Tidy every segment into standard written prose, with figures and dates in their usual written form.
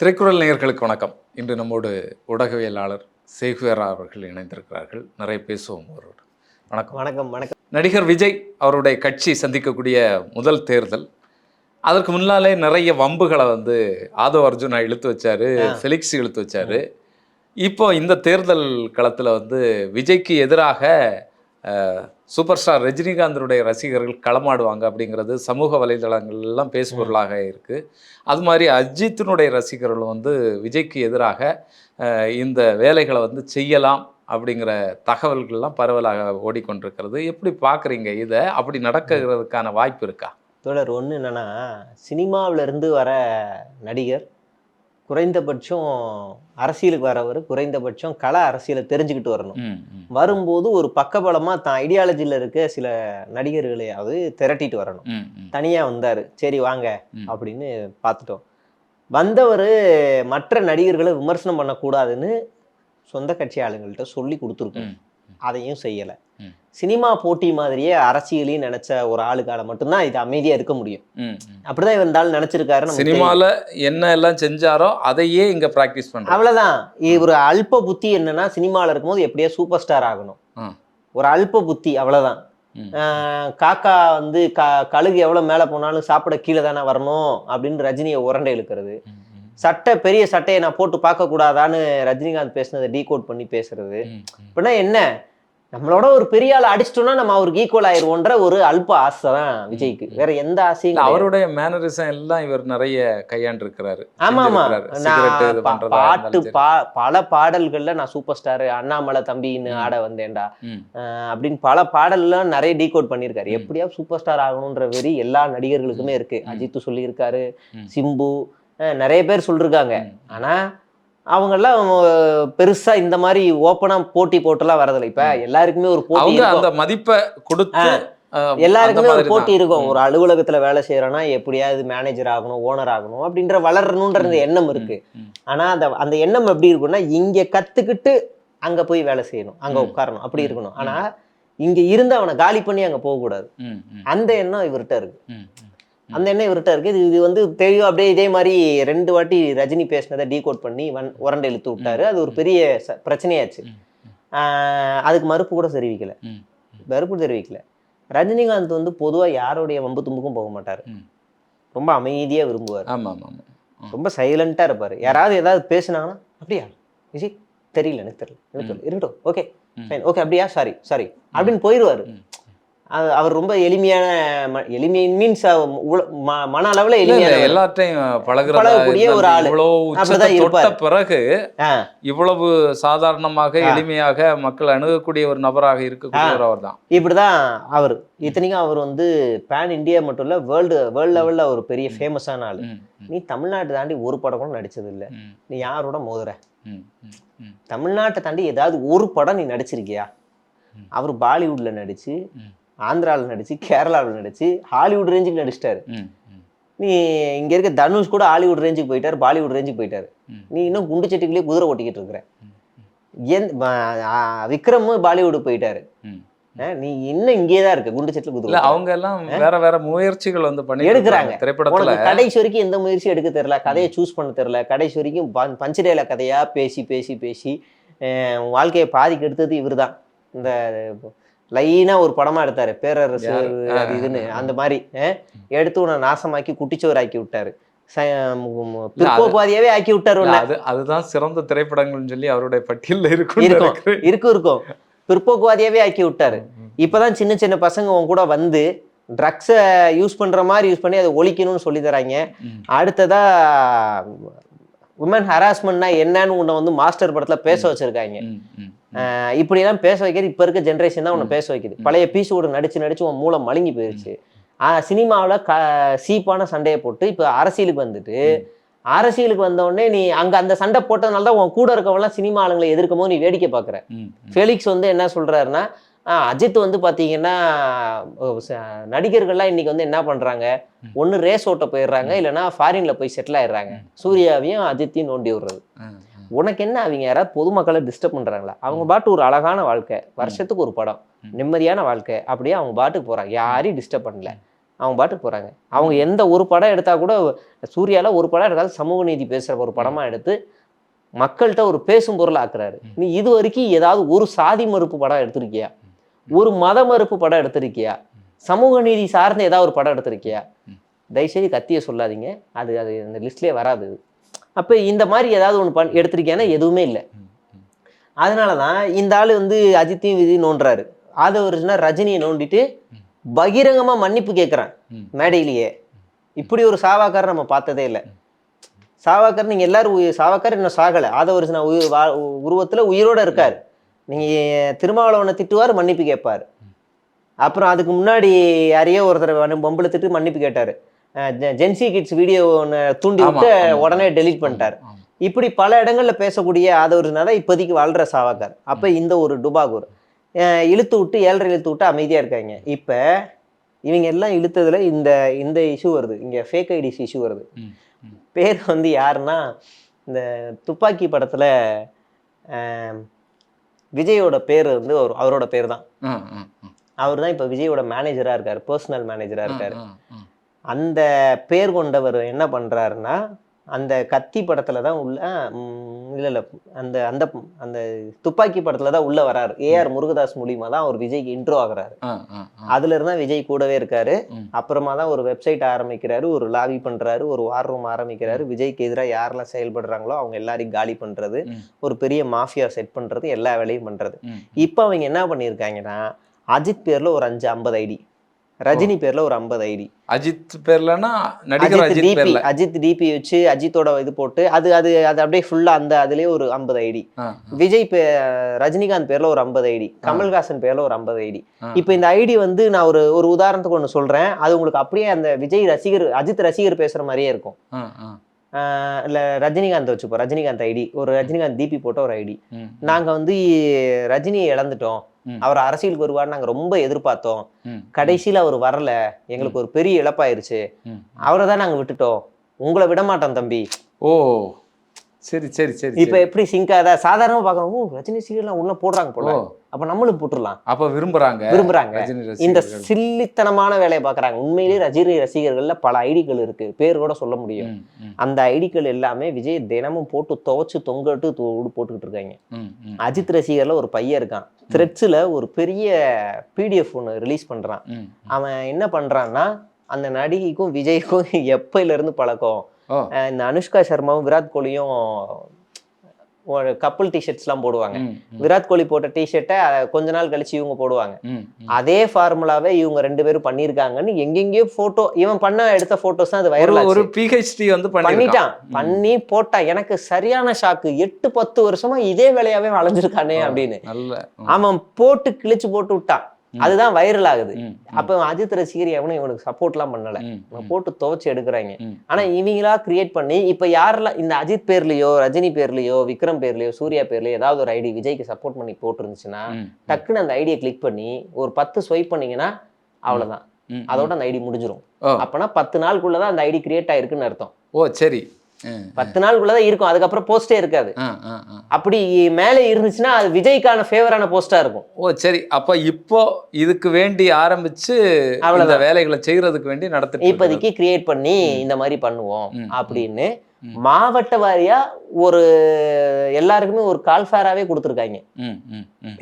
திரைக்குறள் நேயர்களுக்கு வணக்கம். இன்று நம்மோடு ஊடகவியலாளர் சேகுவேரா அவர்கள் இணைந்திருக்கிறார்கள். நிறைய பேசுவோம் அவரோடு. வணக்கம். வணக்கம். வணக்கம். நடிகர் விஜய் அவருடைய கட்சி சந்திக்கக்கூடிய முதல் தேர்தல். அதற்கு முன்னாலே நிறைய வம்புகளை ஆதவ் அர்ஜுனா இழுத்து வச்சாரு, ஃபெலிக்ஸ் இழுத்து வச்சாரு. இப்போ இந்த தேர்தல் களத்தில் விஜய்க்கு எதிராக சூப்பர் ஸ்டார் ரஜினிகாந்தனுடைய ரசிகர்கள் களமாடுவாங்க அப்படிங்கிறது சமூக வலைதளங்கள்லாம் பேசுபொருளாக இருக்குது. அது மாதிரி அஜித்தினுடைய ரசிகர்கள் விஜய்க்கு எதிராக இந்த வேலைகளை செய்யலாம் அப்படிங்கிற தகவல்கள்லாம் பரவலாக ஓடிக்கொண்டிருக்கிறது. எப்படி பார்க்குறீங்க இதை? அப்படி நடக்கிறதுக்கான வாய்ப்பு இருக்கா? தோழர், ஒன்று என்னன்னா, சினிமாவிலேருந்து வர நடிகர் குறைந்தபட்சம் அரசியலுக்கு வரவர் குறைந்தபட்சம் கல அரசியலை தெரிஞ்சுக்கிட்டு வரணும். வரும்போது ஒரு பக்கபலமாக தான் ஐடியாலஜியில் இருக்க சில நடிகர்களையாவது திரட்டிட்டு வரணும். தனியாக வந்தார், சரி வாங்க அப்படின்னு பார்த்துட்டோம். வந்தவர் மற்ற நடிகர்களை விமர்சனம் பண்ணக்கூடாதுன்னு சொந்த கட்சி ஆளுங்கள்கிட்ட சொல்லி கொடுத்துருக்கோம். அதையும் செய்யலை. சினிமா போட்டி மாதிரியே அரசியலையும் நினைச்ச ஒரு ஆளுக்கால மட்டும்தான் இது அமைதியா இருக்க முடியும். அப்படிதான் இருந்தாலும் நினைச்சிருக்காரு. சினிமால என்ன எல்லாம் செஞ்சாரோ அதையே இங்க பிராக்டிஸ் பண்றோம். அவ்வளவுதான். ஒரு அல்ப புத்தி என்னன்னா, சினிமால இருக்கும்போது எப்படியே சூப்பர் ஸ்டார் ஆகணும். ஒரு அல்ப புத்தி, அவ்வளவுதான். காக்கா கழுகு எவ்வளவு மேல போனாலும் சாப்பிட கீழே தானே வரணும் அப்படின்னு ரஜினியை உரண்டை இழுக்கிறது. பெரிய சட்டையை நான் போட்டு பார்க்க கூடாதான்னு ரஜினிகாந்த் பேசுனதை டீகோட் பண்ணி பேசுறது. அப்படின்னா என்ன, நம்மளோட ஒரு பெரிய ஆள் அடிச்சிட்டோம்னா நம்ம அவருக்கு ஈக்குவல் ஆயிருவோன்ற ஒரு அல்ப ஆசை தான் விஜய்க்கு. வேற எந்த ஆசையும். அவருடைய மேனரிசம் எல்லாம் இவர் நிறைய கையாண்டு இருக்கிறாரு. ஆமா ஆமா. பல பாடல்கள்ல நான் சூப்பர் ஸ்டார், அண்ணாமலை தம்பின்னு ஆட வந்தேன்டா அப்படின்னு பல பாடல்லாம் நிறைய டீகோட் பண்ணியிருக்காரு. எப்படியாவது சூப்பர் ஸ்டார் ஆகணும்ன்ற வெறி எல்லா நடிகர்களுக்குமே இருக்கு. அஜித் சொல்லியிருக்காரு, சிம்பு, நிறைய பேர் சொல்லிருக்காங்க. ஆனா அவங்கெல்லாம் பெருசா இந்த மாதிரி ஓப்பனா போட்டி போட்டுலாம் வரதில்லை. இப்ப எல்லாருக்குமே ஒரு போட்டி, அந்த மதிப்பை கொடுத்து எல்லாருக்குமே ஒரு போட்டி இருக்கும். ஒரு அலுவலகத்துல வேலை செய்யறோம்னா எப்படியாவது மேனேஜர் ஆகணும், ஓனர் ஆகணும் அப்படின்ற வளரணுன்ற எண்ணம் இருக்கு. ஆனா அந்த எண்ணம் எப்படி இருக்கும்னா, இங்க கத்துக்கிட்டு அங்க போய் வேலை செய்யணும், அங்க உட்காரணும், அப்படி இருக்கணும். ஆனா இங்க இருந்து அவனை காலி பண்ணி அங்க போக கூடாது. அந்த எண்ணம் இவர்கிட்ட இருக்கு. அந்த எண்ணம் இவர்கிட்ட இருக்கு. இது தெளிவா அப்படியே இதே மாதிரி 2 வாட்டி ரஜினி பேசினதை டீகோட் பண்ணி உரண்டை இழுத்து விட்டாரு. அது ஒரு பெரிய பிரச்சனையாச்சு. அதுக்கு மறுப்பு கூட தெரிவிக்கல. ரஜினிகாந்த் பொதுவா யாருடைய வம்பு தும்புக்கும் போக மாட்டாரு. ரொம்ப அமைதியா விரும்புவார். ரொம்ப சைலண்டா இருப்பாரு. யாராவது ஏதாவது பேசினாங்கன்னா, அப்படியா விஜய் தெரியல, எனக்கு தெரியல, இருக்கட்டும், ஓகே ஃபைன், ஓகே, அப்படியா, சாரி அப்படின்னு போயிடுவாரு. அவர் ரொம்ப எளிமையான, எளிமை மீன்ஸ் மன அளவுல எளிமையான, எல்லாத்தையும் பழகக்கூடிய ஒரு ஆளு. அப்படிதான் இருப்பார். பிறகு இவ்வளவு சாதாரணமாக எளிமையாக மக்கள் அணுகக்கூடிய ஒரு நபராக இருக்கக்கூடியவர் அவர் தான். இப்படிதான் அவர். இத்தனைக்கும் அவர் பேன் இந்தியா மட்டும் இல்ல, வேர்ல்டு லெவல்ல ஒரு பெரிய ஃபேமஸான ஆளு. நீ தமிழ்நாட்டை தாண்டி ஒரு படம் கூட நடிச்சது இல்லை. நீ யாரோட மோதுற? தமிழ்நாட்டை தாண்டி ஏதாவது ஒரு படம் நீ நடிச்சிருக்கியா? அவர் பாலிவுட்ல நடிச்சு, ஆந்திராவில் நடிச்சு, கேரளாவில் நடிச்சு, ஹாலிவுட் ரேஞ்சுக்கு நடிச்சிட்டாரு. நீ இங்க இருக்க தனுஷ் கூட ஹாலிவுட் ரேஞ்சுக்கு போயிட்டாரு, பாலிவுட் ரேஞ்சுக்கு போயிட்டாரு. நீ இன்னும் குண்டு சட்டிக்குள்ளேயே குதிரை ஓட்டிக்கிட்டு இருக்கிற. விக்ரமும் பாலிவுட் போயிட்டாரு. நீ இன்னும் இங்கேதான் இருக்க, குண்டு சட்டில குதிரை. அவங்க எல்லாம் வேற முயற்சிகள் பண்ணி எடுக்கிறாங்க. திரைப்படத்துல கடைசி வரைக்கும் எந்த முயற்சியும் எடுக்க தெரியல, கதையை சூஸ் பண்ண தெரியல. கடைசி வரைக்கும் பஞ்சடேல கதையா பேசி பேசி பேசி வாழ்க்கையை பாதிக்கு எடுத்தது இவர் தான். இந்த லைனா ஒரு படமா எடுத்தாரு, பேரரசு இதுன்னு. அந்த மாதிரி எடுத்து உன்னை நாசமாக்கி குட்டிச்சோர் ஆக்கி விட்டாரு, பிற்போக்குவாதியாவே ஆக்கி விட்டாரு. அதுதான் சிறந்த திரைப்படங்கள்னு சொல்லி அவருடைய பட்டியலில் இருக்கும். பிற்போக்குவாதியாவே ஆக்கி விட்டாரு. இப்பதான் சின்ன சின்ன பசங்க உன் கூட ட்ரக்ஸை யூஸ் பண்ற மாதிரி யூஸ் பண்ணி அதை ஒழிக்கணும்னு சொல்லி தராங்க. அடுத்ததா உமன் ஹராஸ்மெண்ட்னா என்னன்னு உன்னை மாஸ்டர் படத்துல பேச வச்சிருக்காங்க. இப்படிலாம் பேச வைக்கிறது இப்ப இருக்க ஜென்ரேஷன் தான் உன்னை பேச வைக்குது. பழைய எபிசோடு நடிச்சு உன் மூலம் மழுங்கி போயிருச்சு. சினிமாவில் சீப்பான சண்டையை போட்டு இப்ப அரசியலுக்கு வந்தோடனே நீ அங்க அந்த சண்டை போட்டதுனால தான் உன் கூட இருக்கவங்கலாம் சினிமா ஆளுங்களை எதிர்க்கும் போது நீ வேடிக்கை பாக்குற. ஃபெலிக்ஸ் என்ன சொல்றாருன்னா, அஜித் பாத்தீங்கன்னா நடிகர்கள்லாம் இன்னைக்கு என்ன பண்றாங்க, ஒண்ணு ரேஸ் ஓட்ட போயிடுறாங்க, இல்லைன்னா ஃபாரின்ல போய் செட்டில் ஆயிடுறாங்க. சூர்யாவையும் அஜித்தையும் நோண்டி விடுறது. உனக்கு என்ன, அவங்க யாராவது பொதுமக்களை டிஸ்டர்ப் பண்றாங்களா? அவங்க பாட்டு ஒரு அழகான வாழ்க்கை, வருஷத்துக்கு ஒரு படம், நிம்மதியான வாழ்க்கை, அப்படியே அவங்க பாட்டுக்கு போறாங்க, யாரையும் டிஸ்டர்ப் பண்ணல. அவங்க பாட்டுக்கு போறாங்க. அவங்க எந்த ஒரு படம் எடுத்தா கூட சூர்யால ஒரு படம் எடுத்தாலும் சமூக நீதி பேசுற ஒரு படமா எடுத்து மக்கள்கிட்ட ஒரு பேசும் பொருள் ஆக்குறாரு. நீ இது வரைக்கும் ஏதாவது ஒரு சாதி மறுப்பு படம் எடுத்திருக்கியா? ஒரு மத மறுப்பு படம் எடுத்திருக்கியா? சமூக நீதி சார்ந்த ஏதாவது ஒரு படம் எடுத்திருக்கியா? தயவுசெய்து கத்திய சொல்லாதீங்க. அது அது அந்த லிஸ்ட்லயே வராது. அப்ப இந்த மாதிரி ஏதாவது ஒன்று எடுத்திருக்கியானா எதுவுமே இல்லை. அதனாலதான் இந்த ஆளு வந்து அஜித்தையும் விஜய் நோண்டுறாரு. ஆதவர்ஜுனா ரஜினியை நோண்டிட்டு பகிரங்கமா மன்னிப்பு கேட்கிறான் மேடையிலேயே. இப்படி ஒரு சாவாக்காரர் நம்ம பார்த்ததே இல்லை. சாவாக்கார் நீங்க எல்லாரும் சாவாக்கார் இன்னும் சாகலை. ஆதவர்ஜுனா உருவத்துல உயிரோட இருக்காரு. நீங்க திருமாவளவனை திட்டுவார், மன்னிப்பு கேட்பாரு. அப்புறம் அதுக்கு முன்னாடி யாரையோ ஒருத்தர் பொம்பளை திட்டு மன்னிப்பு கேட்டாரு. ஜென்சி கிட்ஸ் வீடியோ ஒன்று தூண்டி விட்டு உடனே டெலீட் பண்ணிட்டாரு. இப்படி பல இடங்கள்ல பேசக்கூடிய ஆதவர்ஜுனா தான் இப்போதைக்கு வாழ்ற சாவாக்கார். அப்ப இந்த ஒரு டுபாகூர் இழுத்து விட்டு 7.5 இழுத்து விட்டு அமைதியா இருக்காங்க. இப்ப இவங்க எல்லாம் இழுத்ததுல இந்த இந்த இஷ்யூ வருது. இங்க ஃபேக் ஐடிஸ் இஷ்யூ வருது. பேர் வந்து யாருன்னா, இந்த துப்பாக்கி படத்துல விஜயோட பேர் வந்து அவரோட பேர் தான். அவர் தான் இப்ப விஜயோட மேனேஜரா இருக்காரு, பர்சனல் மேனேஜரா இருக்காரு. அந்த பேர் கொண்டவர் என்ன பண்றாருன்னா, அந்த கத்தி படத்துல தான் உள்ள இல்ல அந்த அந்த அந்த துப்பாக்கி படத்துல தான் உள்ள வராரு. ஏஆர் முருகதாஸ் மூலியமா தான் அவர் விஜய்க்கு இன்ட்ரோ ஆகுறாரு. அதுல இருந்தா விஜய் கூடவே இருக்காரு. அப்புறமா தான் ஒரு வெப்சைட் ஆரம்பிக்கிறாரு, ஒரு லாபி பண்றாரு, ஒரு வார் ரூம் ஆரம்பிக்கிறாரு. விஜய்க்கு எதிராக யாரெல்லாம் செயல்படுறாங்களோ அவங்க எல்லாரையும் காலி பண்றது, ஒரு பெரிய மாஃபியா செட் பண்றது, எல்லா வேலையும் பண்றது. இப்ப அவங்க என்ன பண்ணிருக்காங்கன்னா, அஜித் பேர்ல ஒரு 50 ஐடி, ரஜினி பேர்ல ஒரு 50 ஐடி. அஜித் பேர்லனா நடிகர் அஜித் பேர்ல அஜித் டிபி வச்சு அஜித்தோட இது போட்டு அது அது அது அப்படியே ஃபுல்லா அந்த அதுலயே ஒரு 50 ஐடி. விஜய் ரஜினிகாந்த் பேர்ல ஒரு 50 ஐடி, கமல்ஹாசன் பேர்ல ஒரு 50 ஐடி. இப்ப இந்த ஐடி வந்து நான் ஒரு உதாரணத்துக்கு ஒண்ணு சொல்றேன். அது உங்களுக்கு அப்படியே அந்த விஜய் ரசிகர் அஜித் ரசிகர் பேசுற மாதிரியே இருக்கும். இல்ல ரஜினிகாந்த் வச்சுப்போம். ரஜினிகாந்த் ஐடி, ஒரு ரஜினிகாந்த் டிபி போட்ட ஒரு ஐடி. நாங்க வந்து ரஜினியை இழந்துட்டோம், அவர் அரசியலுக்கு வருவார் நாங்க ரொம்ப எதிர்பார்த்தோம், கடைசியில அவர் வரல, எங்களுக்கு ஒரு பெரிய இழப்பாயிருச்சு, அவரை தான் நாங்க விட்டுட்டோம், உங்களை விட மாட்டோம் தம்பி. ஓ சரி சரி சரி. இப்ப எப்படி சிங்காதா? சாதாரணமா பாக்கணும், ரஜினி சீரியல்லாம் உள்ள போடுறாங்க போல, அப்ப நம்மளும் போட்டுடலாம். அப்ப விரும்புறாங்க. இந்த சில்லித்தனமான வேலையை பாக்குறாங்க. உண்மையிலேயே ரஜினி ரசிகர்கள்ல பல ஐடிகள் இருக்கு, பேர் கூட சொல்ல முடியும். அந்த ஐடிகள் எல்லாமே விஜய் தினமும் போட்டு துவைச்சு தொங்கட்டு போட்டுக்கிட்டு இருக்காங்க. அஜித் ரசிகர்ல ஒரு பையன் இருக்கான், த்ரெட்ஸ்ல ஒரு பெரிய பிடிஎஃப் ஒன்று ரிலீஸ் பண்றான். அவன் என்ன பண்றான்னா, அந்த நடிகைக்கும் விஜய்க்கும் எப்பையில இருந்து பழக்கம், இந்த அனுஷ்கா சர்மாவும் விராட் கோலியும் கப்பல் டிஷர்ட்ஸ் எல்லாம் போடுவாங்க. விராட் கோலி போட்ட டிஷர்ட்டை கொஞ்ச நாள் கழிச்சு இவங்க போடுவாங்க. அதே ஃபார்முலாவே இவங்க 2 பேரும் பண்ணிருக்காங்கன்னு எங்கெங்கயோ போட்டோ, இவன் எடுத்த போட்டோஸ் தான் அது வைரல் ஆச்சு. ஒரு PhD வந்து பண்ணிட்டான், பண்ணி போட்டா. எனக்கு சரியான ஷாக்கு, 8-10 வருஷமா இதே வேலையாவே வளைஞ்சிருக்கானே அப்படின்னு. அவன் போட்டு கிழிச்சு போட்டு விட்டான், அதுதான் வைரல் ஆகுது. அப்ப அஜித் ரசிகர் எவனும் இவனுக்கு சப்போர்ட் எல்லாம் பண்ணல, போட்டு துவைச்சு எடுக்கிறாங்க. ஆனா இவங்களா கிரியேட் பண்ணி இப்ப யாரெல்லாம் இந்த அஜித் பேர்லயோ ரஜினி பேர்லயோ விக்ரம் பேர்லயோ சூர்யா பேர்லயோ ஏதாவது ஒரு ஐடி விஜய்க்கு சப்போர்ட் பண்ணி போட்டுருந்துச்சுன்னா, டக்குன்னு அந்த ஐடியை கிளிக் பண்ணி ஒரு 10 ஸ்வைப் பண்ணீங்கன்னா அவ்வளவுதான், அதோட அந்த ஐடி முடிஞ்சிடும். அப்பனா 10 நாளுக்குள்ளதான் அந்த ஐடி கிரியேட் ஆயிருக்குன்னு அர்த்தம். ஓ சரி, 10 நாளுக்குள்ளதான் இருக்கும், அதுக்கப்புறம் போஸ்டே இருக்காது. அப்படி மேலே இருந்துச்சுன்னா அது விஜய்க்கான ஃபேவரான போஸ்டா இருக்கும். ஓ சரி. அப்ப இப்போ இதுக்கு வேண்டி ஆரம்பிச்சு அந்த வேலைகளை செய்யறதுக்கு வேண்டி நடத்திட்டு இப்போதைக்கு கிரியேட் பண்ணி இந்த மாதிரி பண்ணுவோம் அப்படின்னு மாவட்ட வாரியா ஒரு எல்லாருக்குமே ஒரு கால்ஃபேராவே கொடுத்துருக்காங்க.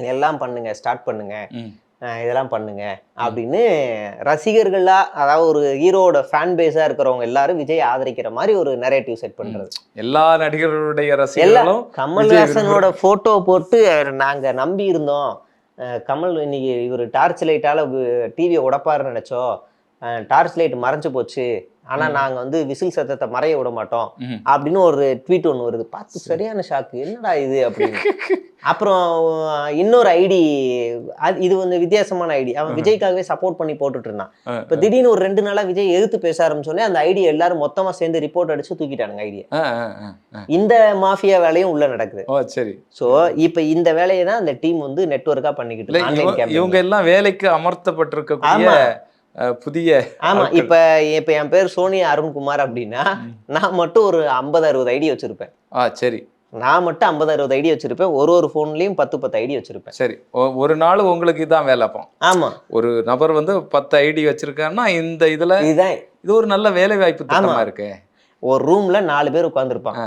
இதெல்லாம் பண்ணுங்க, ஸ்டார்ட் பண்ணுங்க, இதெல்லாம் பண்ணுங்க அப்படின்னு ரசிகர்களா, அதாவது ஒரு ஹீரோட ஃபேன் பேஸா இருக்கிறவங்க எல்லாரும் விஜய் ஆதரிக்கிற மாதிரி ஒரு நரேட்டிவ் செட் பண்றது. எல்லா நடிகர்களுடைய ரசிகர்களும் கமல்ஹாசனோட போட்டோ போட்டு நாங்க நம்பி இருந்தோம், கமல் இன்னைக்கு இவர் டார்ச் லைட்டால டிவியை உடைப்பாருன்னு நினைச்சோம், டார்ச் லைட் மறைஞ்சு போச்சு, ஆனா நாங்க வந்து விசில் சத்தத்தை மறைய விட மாட்டோம் அப்படின்னு ஒரு ட்வீட் ஒன்று வருது. பார்த்து சரியான ஷாக்கு, என்னடா இது அப்படின்னு. அப்புறம் இன்னொரு ஐடி, இது வந்து வித்தியாசமான ஐடி, அவன் விஜய்க்காகவே சப்போர்ட் பண்ணி போட்டுட்டு இருந்தான். இப்ப திடீர்னு ஒரு 2 நாளா விஜய் எதிர்த்து பேச ஆரம்பிச்சோடனே அந்த ஐடி எல்லாரும் மொத்தமா சேர்ந்து ரிப்போர்ட் அடிச்சு தூக்கிட்டானுங்க ஐடியை. இந்த மாஃபியா வேலையும் உள்ள நடக்குது. சரி. சோ இப்ப இந்த வேலையை தான் அந்த டீம் வந்து நெட்வொர்க்கா பண்ணிக்கிட்டு, இவங்க எல்லாம் வேலைக்கு அமர்த்தப்பட்டிருக்க புதிய. ஆமா, இப்ப என் பேர் சோனியா அருண்குமார் அப்படின்னா நான் மட்டும் ஒரு 50-60 ஐடி வச்சிருப்பேன். சரி. நான் மட்டும் 50-60 ஐடி வச்சிருப்பேன். ஒரு ஃபோன்லயும் 10 ஐடி வச்சிருப்பேன். சரி, ஒரு நாள் உங்களுக்கு இதான் வேலை. அப்போ ஆமா, ஒரு நபர் வந்து 10 ஐடி வச்சிருக்காருன்னா இந்த இதுல இதுதான். இது ஒரு நல்ல வேலை வாய்ப்பு திட்டமா இருக்கு. ஒரு ரூம்ல 4 பேர் உட்கார்ந்துருப்பான். ஆ.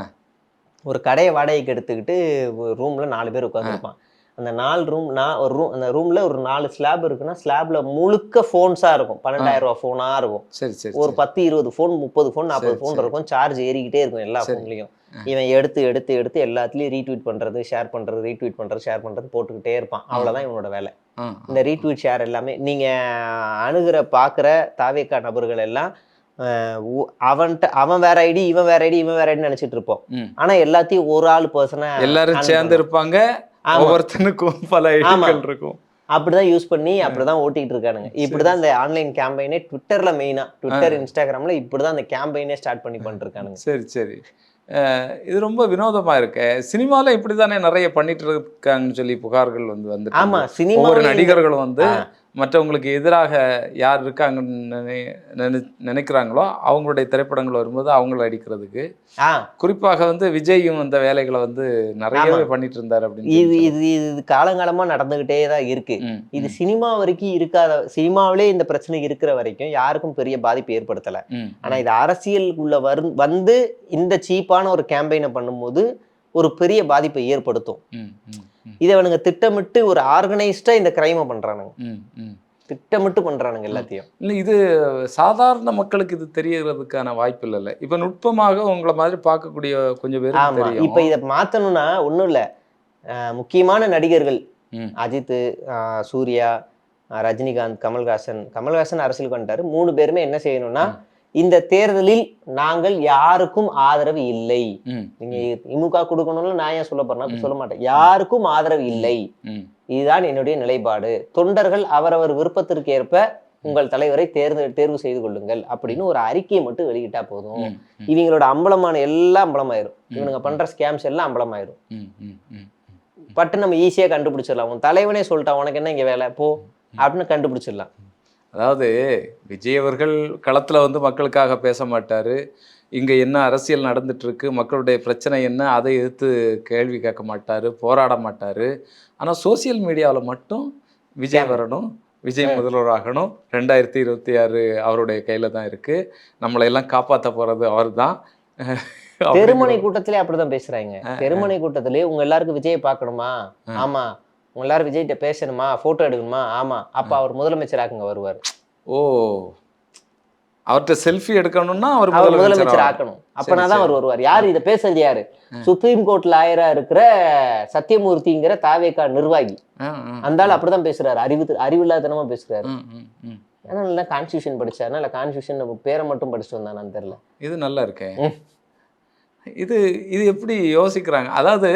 ஒரு கடையை வாடகைக்கு எடுத்துக்கிட்டு ஒரு ரூம்ல 4 பேர் உட்கார்ந்துருப்பான். அந்த 4 ரூம் ஒரு ரூம் அந்த ரூம்ல ஒரு 4 ஸ்லாப் இருக்குன்னா ஸ்லாப்ல முழுக்க ஃபோன்ஸா இருக்கும். 12,000 ஃபோனா இருக்கும். சரி சரி ஒரு 10-20 ஃபோன் 30 ஃபோன் 40 ஃபோன் சரி. இருக்கும். சார்ஜ் ஏறிக்கிட்டே இருக்கும் எல்லா ஃபோன்லயும். இவன் எடுத்து எல்லாத்துலயும் ரீட்வீட் பண்றது, ஷேர் பண்றது, ரீட்வீட் பண்றது, ஷேர் பண்றது போட்டுக்கிட்டே இருப்பான். அவ்வளவுதான் இவனோட வேலை. இந்த ரீட்வீட் ஷேர் எல்லாமே நீங்க பாக்குற தாவேக்கா நபர்கள் எல்லாம் அவன் வேற ஐடி இவன் வேற ஐடி இவன் வேற ஐடி நினைச்சிட்டு இருப்போம். ஆனா எல்லாத்தையும் ஒரு ஆள் பர்சனா எல்லாரும் சேர்ந்து இருப்பாங்க. ஒவ்வொருத்தனுக்கும் பல ஐடிகள் இருக்கும். அப்படிதான் யூஸ் பண்ணி அப்படிதான் ஓட்டிட்டு இருக்கானுங்க. இப்படிதான் இந்த ஆன்லைன் கேம்பெயினே ட்விட்டர்ல மெயினா ட்விட்டர் இன்ஸ்டாகிராம்ல இப்படிதான் அந்த கேம்பெயினே ஸ்டார்ட் பண்ணிட்டு இருக்கானுங்க. சரி சரி. இது ரொம்ப வினோதமா இருக்கு. சினிமால இப்படிதானே நிறைய பண்ணிட்டு இருக்காங்கன்னு சொல்லி புகார்கள் வந்து ஆமா, சினிமா ஒவ்வொரு நடிகர்களும் வந்து மற்றவங்களுக்கு எதிராக யார் இருக்காங்கன்னு நினைக்கிறாங்களோ அவங்களுடைய திரைப்படங்கள் வரும்போது அவங்கள அடிக்கிறதுக்கு, குறிப்பாக வந்து விஜயும் இந்த வேலைகளை வந்து நிறையவே பண்ணிட்டு இருந்தாரு அப்படின்னு. இது காலங்காலமா நடந்துகிட்டே தான் இருக்கு. இது சினிமா வரைக்கும் இருக்காத, சினிமாவிலே இந்த பிரச்சனை இருக்கிற வரைக்கும் யாருக்கும் பெரிய பாதிப்பு ஏற்படுத்தல. ஆனா இது அரசியலுக்குள்ள வந்து இந்த சீப்பான ஒரு கேம்பெயினை பண்ணும்போது ஒரு பெரிய பாதிப்பை ஏற்படுத்தும். இதை அவனுங்க திட்டமிட்டு ஒரு ஆர்கனைஸ்டா இந்த கிரைமை பண்றானுங்க. திட்டமிட்டு பண்றானுங்க எல்லாத்தையும். இல்லை, இது சாதாரண மக்களுக்கு இது தெரியறதுக்கான வாய்ப்பு இல்லைல்ல. இப்ப நுட்பமாக உங்களை மாதிரி பார்க்கக்கூடிய கொஞ்சம் பேர் தெரியும். இப்ப இதை மாத்தணும்னா ஒண்ணும் இல்ல, முக்கியமான நடிகர்கள் அஜித், சூர்யா, ரஜினிகாந்த், கமல்ஹாசன் அரசியலுக்கு வந்துட்டாரு. 3 பேருமே என்ன செய்யணும்னா, இந்த தேர்தலில் நாங்கள் யாருக்கும் ஆதரவு இல்லை. நீங்க திமுக கொடுக்கணும்னு நான் ஏன் சொல்ல போறேன்னா சொல்ல மாட்டேன். யாருக்கும் ஆதரவு இல்லை, இதுதான் என்னுடைய நிலைப்பாடு. தொண்டர்கள் அவரவர் விருப்பத்திற்கு ஏற்ப உங்கள் தலைவரை தேர்வு செய்து கொள்ளுங்கள் அப்படின்னு ஒரு அறிக்கையை மட்டும் வெளியிட்டா போதும். இவங்களோட அம்பலமான எல்லாம் அம்பலமாயிரும். இவனுங்க பண்ற ஸ்கேம்ஸ் எல்லாம் அம்பலமாயிரும். பட்டு நம்ம ஈஸியா கண்டுபிடிச்சிடலாம். உன் தலைவனே சொல்லிட்டான் உனக்கு என்ன இங்க வேலை போ அப்படின்னு கண்டுபிடிச்சிடலாம். அதாவது விஜய் அவர்கள் களத்தில் வந்து மக்களுக்காக பேச மாட்டார். இங்கே என்ன அரசியல் நடந்துட்டுருக்கு, மக்களுடைய பிரச்சனை என்ன, அதை எதிர்த்து கேள்வி கேட்க மாட்டார், போராட மாட்டார். ஆனால் சோசியல் மீடியாவில் மட்டும் விஜய் வரணும், விஜய் முதல்வராகணும், 2026 அவருடைய கையில் தான் இருக்குது, நம்மளையெல்லாம் காப்பாற்ற போகிறது அவர் தான். தெருமனை கூட்டத்திலே அப்படிதான் பேசுகிறாங்க. தெருமனை கூட்டத்திலே உங்கள் எல்லாருக்கும் விஜயை பார்க்கணுமா? ஆமாம். உங்க எல்லாரும் விஜய்கிட்ட பேசணுமா, போட்டோ எடுக்கணுமா? ஆமா. அப்ப அவர் முதலமைச்சராக்குங்க வருவார். ஓ, அவர்கிட்ட செல்ஃபி எடுக்கணும்னா அவர் முதலமைச்சர் ஆக்கணும். அப்பனாதான் அவர் வருவார். யாரு இதை பேசுறது? யாரு? சுப்ரீம் கோர்ட் லாயரா இருக்கிற சத்தியமூர்த்திங்கிற தாவேகா நிர்வாகி. அந்த ஆள் அப்படிதான் பேசுறாரு. அறிவில்லாதனமா பேசுறாரு. ஏன்னா நல்லா கான்ஸ்டியூஷன் படிச்சாருன்னா இல்ல கான்ஸ்டியூஷன் பேரை மட்டும் படிச்சுட்டு வந்தானு தெரியல. இது நல்லா இருக்கேன். இது எப்படி யோசிக்கிறாங்க? அதாவது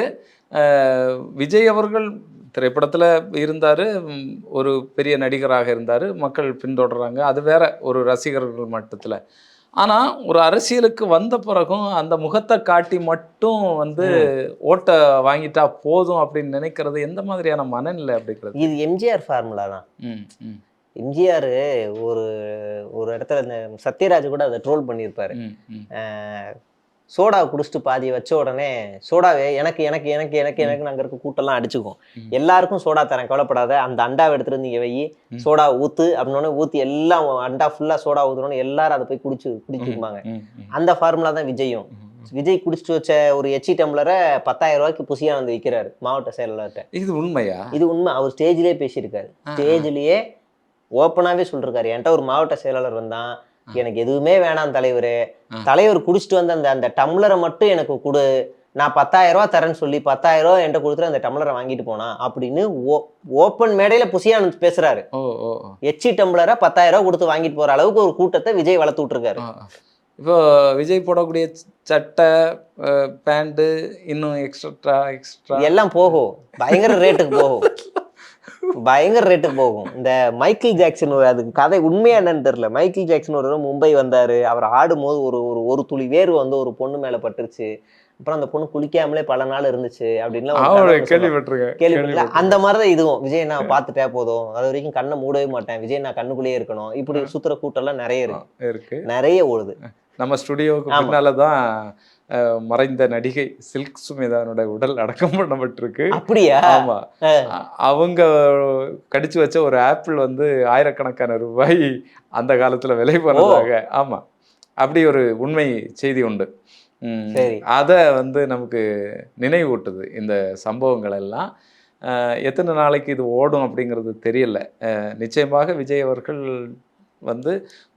விஜய் அவர்கள் திரைப்படத்தில் இருந்தார், ஒரு பெரிய நடிகராக இருந்தார், மக்கள் பின்தொடர்றாங்க, அது வேற ஒரு ரசிகர்கள் மட்டத்தில். ஆனால் ஒரு அரசியலுக்கு வந்த பிறகும் அந்த முகத்தை காட்டி மட்டும் வந்து ஓட்டை வாங்கிட்டா போதும் அப்படின்னு நினைக்கிறது எந்த மாதிரியான மனநிலை அப்படிங்கிறது? இது எம்ஜிஆர் ஃபார்முலா தான். எம்ஜிஆர் ஒரு இடத்துல இந்த சத்யராஜ் கூட அதை ட்ரோல் பண்ணியிருப்பாரு. சோடாவை குடிச்சிட்டு பாதியை வச்ச உடனே சோடாவே எனக்கு எனக்கு எனக்கு எனக்கு எனக்கு நாங்கள் இருக்க கூட்டெல்லாம் அடிச்சுக்கும், எல்லாருக்கும் சோடா தரேன் கவலைப்படாத, அந்த அண்டாவை எடுத்துட்டு நீங்க வை, சோடா ஊத்து அப்படின்னோடனே ஊத்தி எல்லாம் அண்டா ஃபுல்லா சோடா ஊத்துனோன்னு எல்லாரும் அதை போய் குடிச்சுக்குவாங்க. அந்த ஃபார்முலா தான் விஜயும். விஜய் குடிச்சிட்டு வச்ச ஒரு எச்சி டம்ளரை 10,000 ரூபாய்க்கு புசியானந்து விற்கிறாரு மாவட்ட செயலாளர்கிட்ட. இது உண்மையா? இது உண்மை. அவர் ஸ்டேஜ்லயே பேசியிருக்காரு. ஸ்டேஜ்லயே ஓப்பனாவே சொல்லிருக்காரு, என்கிட்ட ஒரு மாவட்ட செயலாளர் வந்தான், எனக்கு எதுவுமே வேணாம் தலைவர் குடிச்சிட்டு வந்த அந்த டம்ளரை மட்டும் எனக்கு கொடு, நான் 10,000 ரூபா தரேன்னு சொல்லி 10,000 ரூபா என்கிட்ட கொடுத்துட்டு அந்த டம்ளரை வாங்கிட்டு போனா அப்படின்னு ஓப்பன் மேடையில புசியானந்த் பேசுறாரு. எச்சி டம்ளரை 10,000 ரூபா கொடுத்து வாங்கிட்டு போற அளவுக்கு ஒரு கூட்டத்தை விஜய் வளர்த்து விட்டுருக்காரு. இப்போ விஜய் போடக்கூடிய சட்டை, பேண்ட், இன்னும் எக்ஸ்ட்ரா எல்லாம் போகும், பயங்கர ரேட்டுக்கு போகும். இந்த மைக்கேல் ஜாக்சன், அதுக்கு கதை உண்மையா என்னன்னு தெரியல. மைக்கேல் ஜாக்சன் ஒரு மும்பை வந்தாரு, அவர் ஆடும்போது ஒரு துளி வேர்வை வந்து ஒரு பொண்ணு மேல பட்டுருச்சு, அப்புறம் அந்த பொண்ணு குளிக்காமலே பல நாள் இருந்துச்சு அப்படின்லாம் கேள்விப்பட்டிருக்கேன். அந்த மாதிரிதான் இதுவும். விஜய் நான் பார்த்துட்டே போதும், அது வரைக்கும் கண்ணை மூடவே மாட்டேன், விஜய் நான் கண்ணுக்குள்ளேயே இருக்கணும், இப்படி சுத்துற கூட்டம் எல்லாம் நிறைய இருக்கு, நிறைய ஓடுது. நம்ம ஸ்டுடியோவுக்கு பின்னாலதான் மறைந்த நடிகை சில்க் சுமிதானோட உடல் அடக்கம் பண்ணப்பட்டிருக்கு. அப்படியா? ஆமா. அவங்க கடிச்சு வச்ச ஒரு ஆப்பிள் வந்து ஆயிரக்கணக்கான ரூபாய் அந்த காலத்துல விலை போனதாக. ஆமா, அப்படி ஒரு உண்மை செய்தி உண்டு. சரி. அதை வந்து நமக்கு நினைவூட்டுது இந்த சம்பவங்கள் எல்லாம். எத்தனை நாளைக்கு இது ஓடும் அப்படிங்கிறது தெரியல. நிச்சயமாக விஜய் அவர்கள் வந்து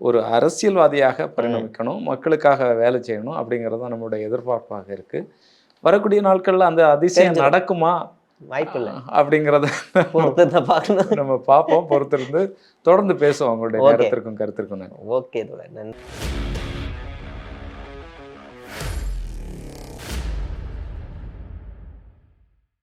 ஒரு அரசியல்வாதியாக பரிணமிக்கணும், மக்களுக்காக வேலை செய்யணும் அப்படிங்கிறது தான் நம்மளுடைய எதிர்பார்ப்பாக இருக்கு. வரக்கூடிய நாட்கள்ல அந்த அதிசயம் நடக்குமா வாய்ப்பு இல்லை அப்படிங்கிறத நம்ம பார்ப்போம், பொறுத்திருந்து தொடர்ந்து பேசுவோம். உங்களுடைய நேரத்திற்கும் கருத்திற்கும் நன்றி. ஓகே, நன்றி.